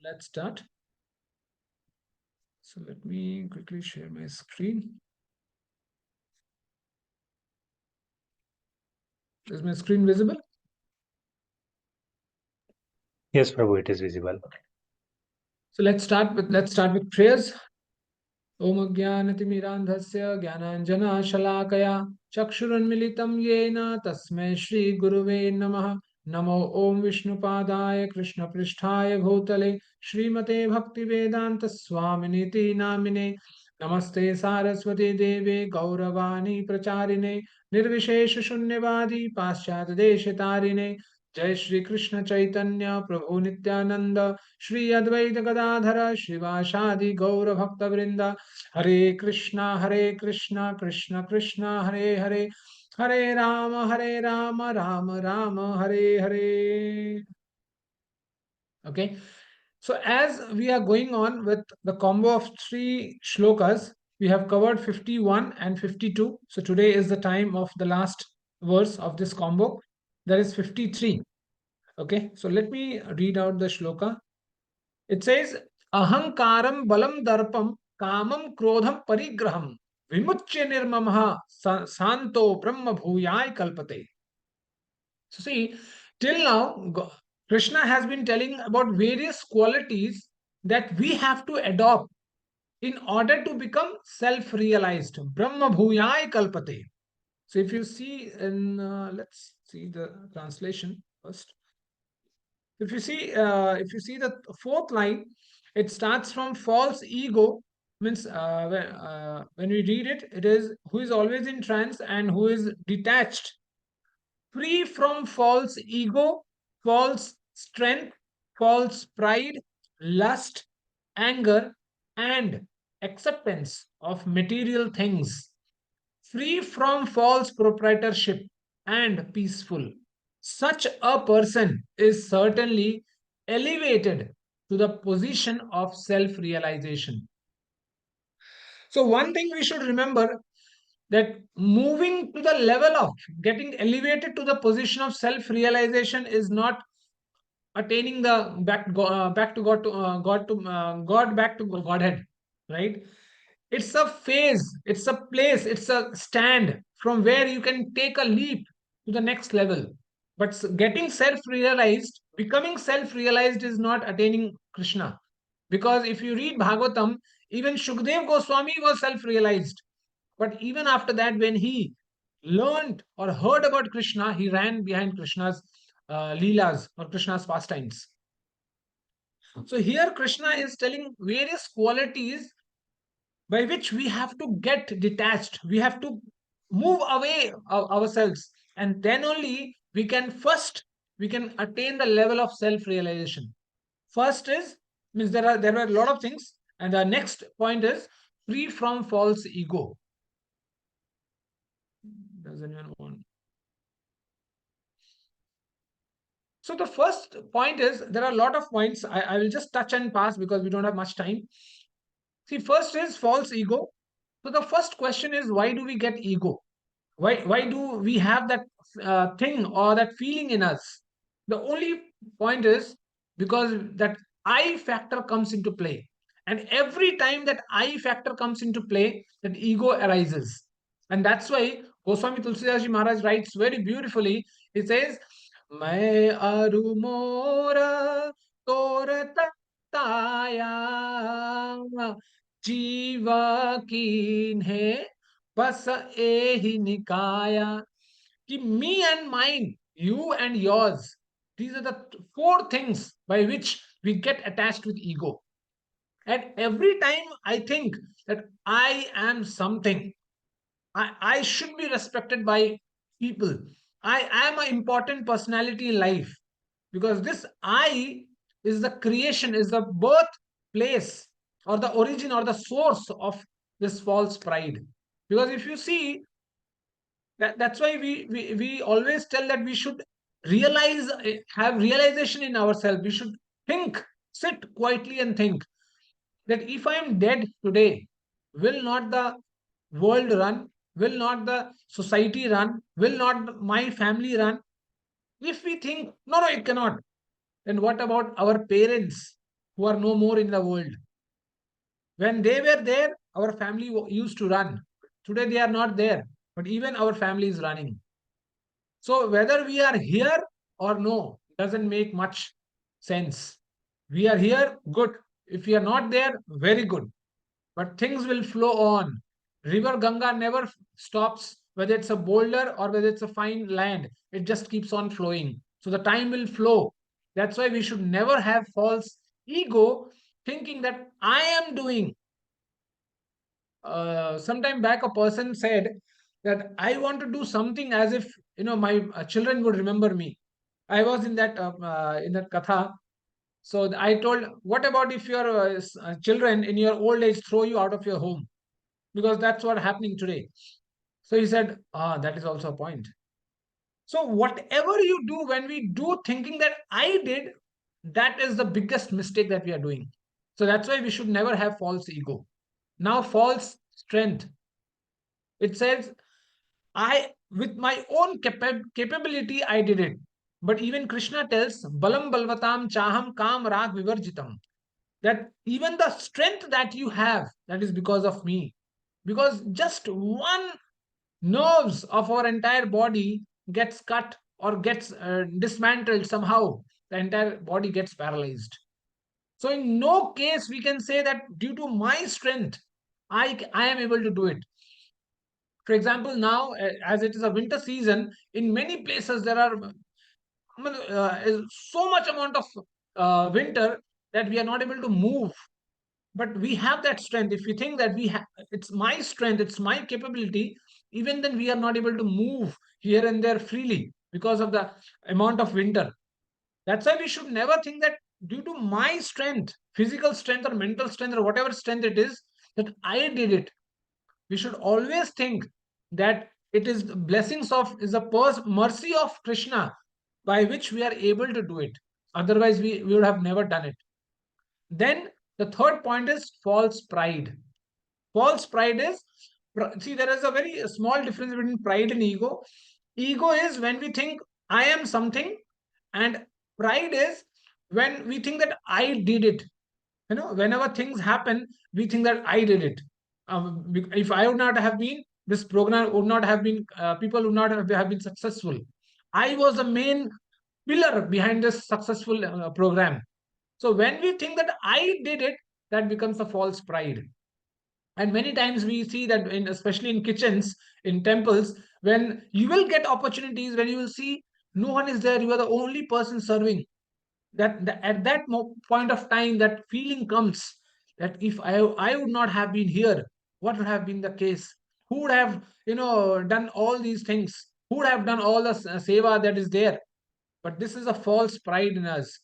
Let's start. So let me quickly share my screen. Is my screen visible? Yes, Prabhu, it is visible. So let's start with prayers. Om Ajnanatimirandhasya Jnananjana Chakshurunmilitam Yena Tasmai Shri Guruve Namah. Namo Om Vishnupadaya Krishna Pristhaya Bhutale Srimate Bhaktivedanta Swaminiti Namine. Namaste Saraswati Deve Gauravani Pracharine Nirvishesha Shunyavadi Paschat Deshitarine. Jai Shri Krishna Chaitanya Prabhu Nityananda Shri Advaita Gadadhara Shivashadi Gaura Bhakta Vrinda. Hare Krishna, Krishna Krishna, Hare Hare, Hare Rama, Rama Rama, Hare Hare. Okay, so as we are going on with the combo of three shlokas, we have covered 51 and 52. So today is the time of the last verse of this combo, that is 53. Okay, so let me read out the shloka. It says, Ahankaram balam darpam kamam krodham parigraham vimuchya nirmamha santo brahma bhuyai kalpate. So see, till now, Krishna has been telling about various qualities that we have to adopt in order to become self-realized. Brahma bhuyai kalpate. So if you see in, let's see the translation first. If you see the fourth line, it starts from false ego. Means when we read it, it is who is always in trance and who is detached, free from false ego, false strength, false pride, lust, anger, and acceptance of material things, free from false proprietorship, and peaceful. Such a person is certainly elevated to the position of self realization. So, one thing we should remember, that moving to the level of getting elevated to the position of self realization is not attaining the back to God, to God, back to Godhead, right? It's a phase, it's a place, it's a stand from where you can take a leap to the next level. But getting self realized, becoming self realized is not attaining Krishna. Because if you read Bhagavatam, even Shukdev Goswami was self realized. But even after that, when he learned or heard about Krishna, he ran behind Krishna's Leelas or Krishna's pastimes. So here Krishna is telling various qualities by which we have to get detached. We have to move away ourselves, and then only we can attain the level of self realization. First is, means there are a lot of things, and the next point is free from false ego. Does anyone want? So the first point is, there are a lot of points. I will just touch and pass because we don't have much time. See, first is false ego. So the first question is, why do we get ego? Why do we have that thing or that feeling in us? The only point is because that I factor comes into play. And every time that I factor comes into play, that ego arises. And that's why Goswami Tulsidas Ji Maharaj writes very beautifully. He says, मैं अरु मोर तोर तताया जीव कीन है बस एहि nikaya. Ki me and mine, you and yours. These are the four things by which we get attached with ego. And every time I think that I am something, I should be respected by people. I am an important personality in life, because this I is the creation, is the birthplace or the origin or the source of this false pride. Because if you see, that's why we always tell that we should realize, have realization in ourselves. We should think, sit quietly and think that if I am dead today, will not the world run? Will not the society run? Will not my family run? If we think, no, no, it cannot, then what about our parents? who are no more in the world. When they were there, our family used to run. Today they are not there, but even our family is running. So whether we are here or no doesn't make much sense. We are here, good. If we are not there, very good. But things will flow on. River Ganga never stops, whether it's a boulder or whether it's a fine land. It just keeps on flowing. So the time will flow. That's why we should never have false ego, thinking that I am doing. Sometime back, a person said that I want to do something as if my children would remember me. I was in that katha. So I told, what about if your children in your old age throw you out of your home? Because that's what happening today. So he said, that is also a point. So whatever you do, when we do thinking that I did, that is the biggest mistake that we are doing. So that's why we should never have false ego. Now, false strength. It says, I, with my own capability, I did it. But even Krishna tells, Balam Balvatam Chaham Kam Rag Vivarjitam, that even the strength that you have, that is because of me. Because just one nerves of our entire body gets cut or gets dismantled somehow, the entire body gets paralyzed. So in no case we can say that due to my strength, I am able to do it. For example, now as it is a winter season, in many places there are so much amount of winter that we are not able to move. But we have that strength. If we think that it's my strength, it's my capability, even then we are not able to move here and there freely because of the amount of winter. That's why we should never think that due to my strength, physical strength or mental strength or whatever strength it is, that I did it. We should always think that it is the blessings of, is the mercy of Krishna by which we are able to do it. Otherwise, we would have never done it. Then the third point is false pride. False pride is, see, there is a very small difference between pride and ego. Ego is when we think I am something, and pride is when we think that I did it. Whenever things happen, we think that I did it. If I would not have been, this program would not have been, people would not have been successful. I was the main pillar behind this successful program. So when we think that I did it, that becomes a false pride. And many times we see that, especially in kitchens, in temples, when you will get opportunities, when you will see no one is there, you are the only person serving. At that point of time, that feeling comes that if I would not have been here, what would have been the case? Who would have done all these things? Who would have done all the seva that is there? But this is a false pride in us.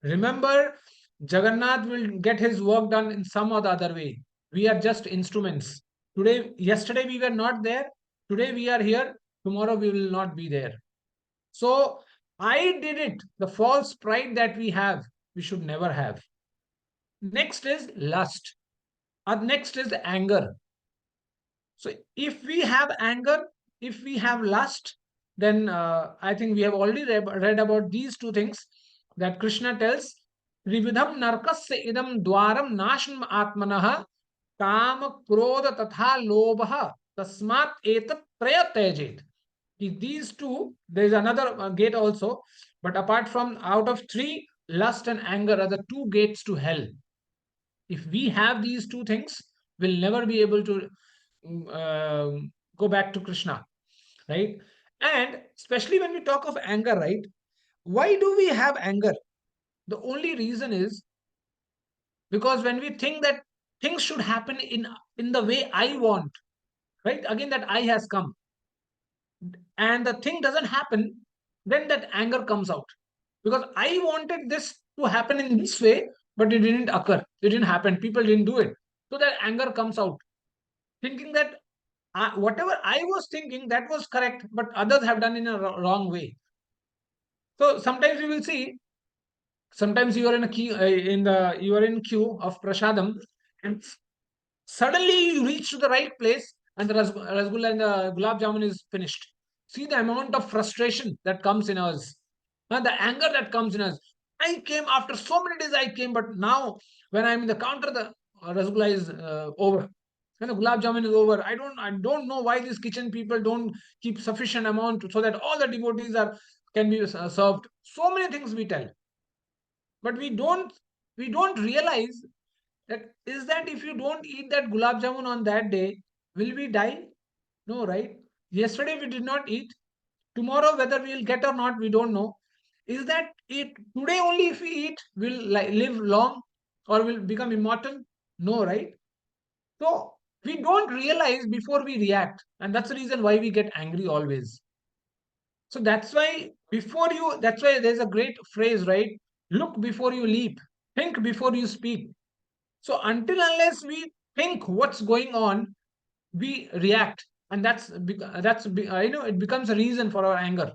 Remember, Jagannath will get his work done in some or the other way. We are just instruments. Yesterday we were not there. Today we are here. Tomorrow we will not be there. So I did it. The false pride that we have, we should never have. Next is lust. Next is anger. So if we have anger, if we have lust, then I think we have already read about these two things that Krishna tells. Rividham narkasya idam dwaram nasham atmanah काम क्रोध तथा लोभ tasmat etat prayatejet. These two, there is another gate also, but apart from, out of three, lust and anger are the two gates to hell. If we have these two things, we'll never be able to go back to Krishna, right? And especially when we talk of anger, right? Why do we have anger? The only reason is because when we think that things should happen in the way I want, right? Again, that I has come, and the thing doesn't happen, then that anger comes out. Because I wanted this to happen in this way, but it didn't occur. It didn't happen. People didn't do it. So that anger comes out, thinking that whatever I was thinking, that was correct, but others have done in a wrong way. So sometimes you will see, sometimes you are in a queue, you are in queue of prasadam, and suddenly you reach to the right place, and the rasgulla and the gulab jamun is finished. See the amount of frustration that comes in us, and the anger that comes in us. I came after so many days. I came, but now when I'm in the counter, the rasgulla is over. Gulab jamun is over. I don't know why these kitchen people don't keep sufficient amount so that all the devotees are can be served. So many things we tell, but we don't realize that is that if you don't eat that gulab jamun on that day, will we die? No, right? Yesterday we did not eat. Tomorrow whether we will get or not, we don't know. Is that it today only if we eat will live long or will become immortal? No, right? So we don't realize before we react, and that's the reason why we get angry always. So that's why there's a great phrase, right? Look before you leap, think before you speak. So until unless we think what's going on, we react, and it becomes a reason for our anger.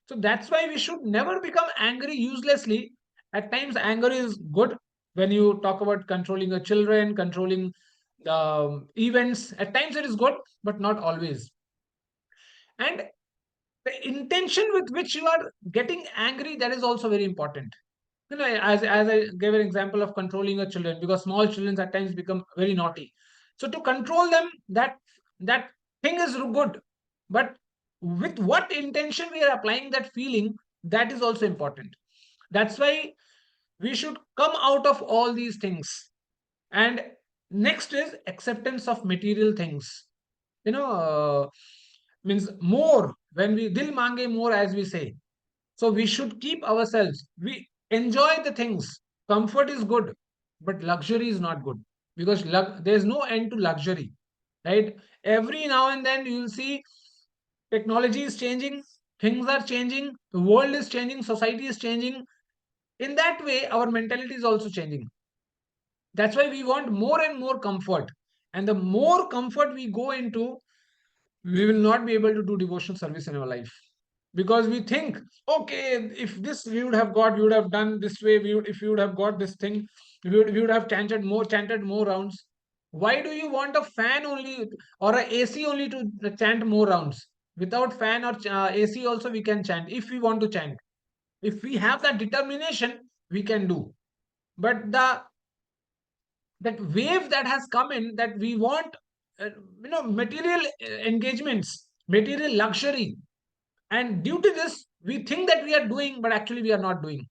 So that's why we should never become angry uselessly. At times, anger is good when you talk about controlling your children, controlling events. At times, it is good, but not always. And the intention with which you are getting angry, that is also very important. As I gave an example of controlling your children, because small children at times become very naughty. So to control them, that thing is good, but with what intention we are applying that feeling, that is also important. That's why we should come out of all these things. And next is acceptance of material things. you know uh, Means more, when we dil mange more, as we say. So we should keep ourselves. We enjoy the things. Comfort is good, but luxury is not good, because there's no end to luxury, right? Every now and then you will see technology is changing, things are changing, the world is changing, society is changing. In that way, our mentality is also changing. That's why we want more and more comfort. And the more comfort we go into, we will not be able to do devotional service in our life, because we think, okay, if this we would have got, we would have done this way, if we would have got this thing, we would have chanted more rounds. Why do you want a fan only or a AC only to chant more rounds? Without fan or AC also we can chant if we want to chant. If we have that determination, we can do. But that wave that has come in, that we want material engagements, material luxury, and due to this we think that we are doing, but actually we are not doing.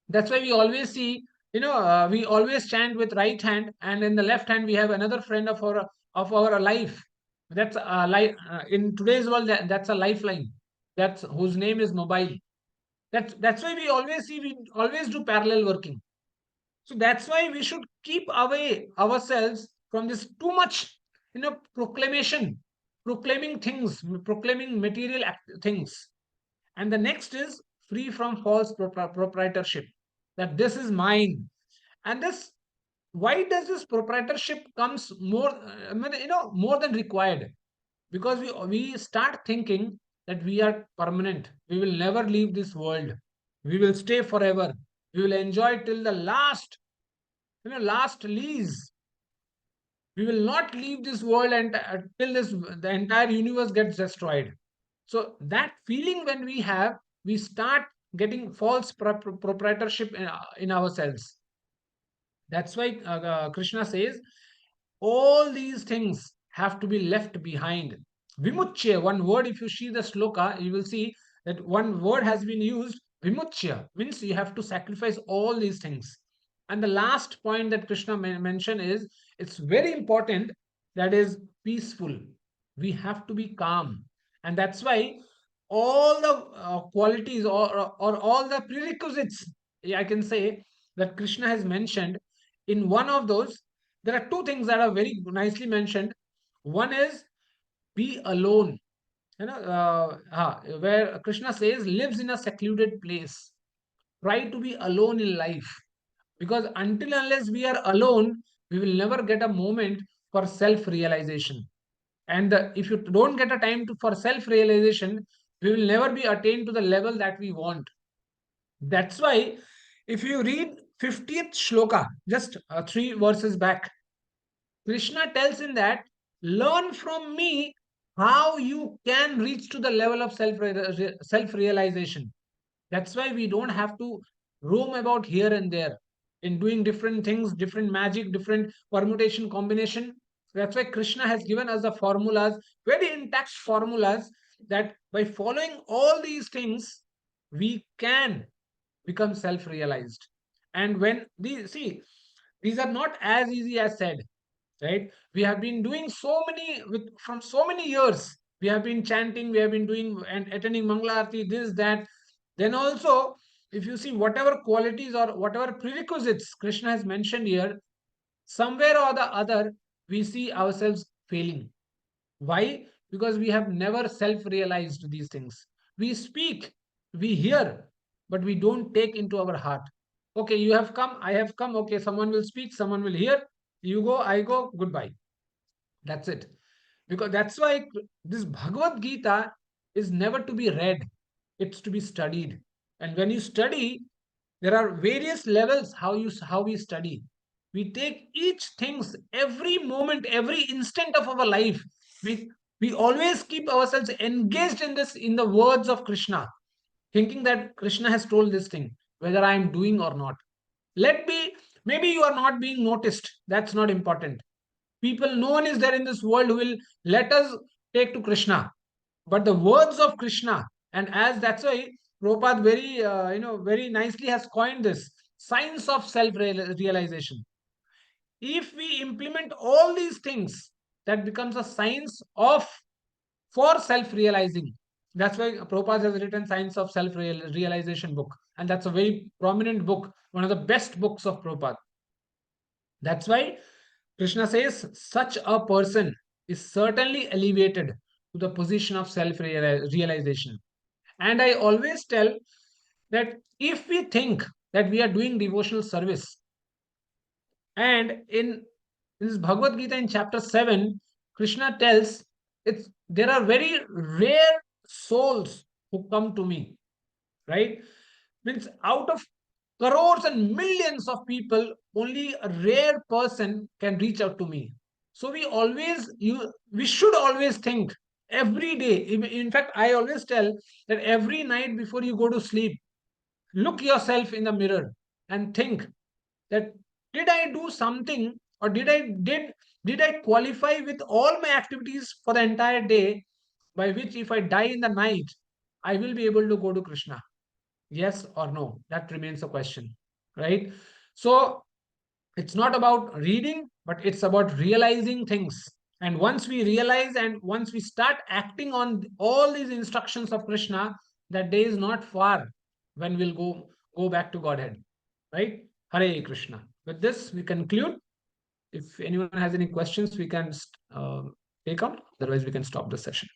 That's why we always see, we always chant with right hand, and in the left hand we have another friend of our life. That's a life in today's world. That's a lifeline. That's whose name is mobile. That's why we always do parallel working. So that's why we should keep away ourselves from this too much, proclamation, proclaiming things, proclaiming material things. And the next is free from false proprietorship, that this is mine. And this, why does this proprietorship comes more, more than required? Because we start thinking that we are permanent. We will never leave this world. We will stay forever. We will enjoy till the last lease. We will not leave this world and till the entire universe gets destroyed. So that feeling when we have, we start getting false proprietorship in ourselves. That's why Krishna says all these things have to be left behind. Vimuchya, one word, if you see the sloka, you will see that one word has been used. Vimuchya means you have to sacrifice all these things. And the last point that Krishna mentioned is, it's very important, that is peaceful. We have to be calm. And that's why all the qualities, or all the prerequisites, I can say, that Krishna has mentioned, in one of those, there are two things that are very nicely mentioned. One is be alone, where Krishna says lives in a secluded place. Try to be alone in life, because until unless we are alone, we will never get a moment for self realization. And if you don't get a time for self realization, we will never be attained to the level that we want. That's why if you read 50th shloka, just 3 verses back, Krishna tells in that, learn from me how you can reach to the level of self realization. That's why we don't have to roam about here and there in doing different things, different magic, different permutation, combination. That's why Krishna has given us the formulas, very intact formulas, that by following all these things, we can become self realized. And when these, see, these are not as easy as said, right? We have been doing so many with from so many years. We have been chanting, we have been doing and attending Mangala Arati, this, that. Then also, if you see whatever qualities or whatever prerequisites Krishna has mentioned here, somewhere or the other, we see ourselves failing. Why? Because we have never self realized these things. We speak, we hear, but we don't take into our heart. Okay, you have come, I have come. Okay, someone will speak, someone will hear. You go, I go, goodbye. That's it. Because that's why this Bhagavad Gita is never to be read, it's to be studied. And when you study, there are various levels how we study. We take each things, every moment, every instant of our life. We always keep ourselves engaged in this, in the words of Krishna, thinking that Krishna has told this thing, whether I am doing or not. Let be, maybe you are not being noticed. That's not important. People, no one is there in this world who will let us take to Krishna. But the words of Krishna, and as that's why Prabhupada very, very nicely has coined this science of self realization. If we implement all these things, that becomes a science of for self realizing. That's why Prabhupada has written Science of Self Realization book, and that's a very prominent book, one of the best books of Prabhupada. That's why Krishna says such a person is certainly elevated to the position of self realization. And I always tell that if we think that we are doing devotional service, and in this Bhagavad Gita in chapter 7, Krishna tells it's there are very rare souls who come to me, right? Means out of crores and millions of people, only a rare person can reach out to me. So we should always think every day. In fact, I always tell that every night before you go to sleep, look yourself in the mirror and think that did I do something, or did I qualify with all my activities for the entire day, by which if I die in the night, I will be able to go to Krishna. Yes or no? That remains a question, right? So it's not about reading, but it's about realizing things. And once we realize and once we start acting on all these instructions of Krishna, that day is not far when we'll go back to Godhead, right? Hare Krishna. With this, we conclude. If anyone has any questions, we can take out. Otherwise, we can stop the session.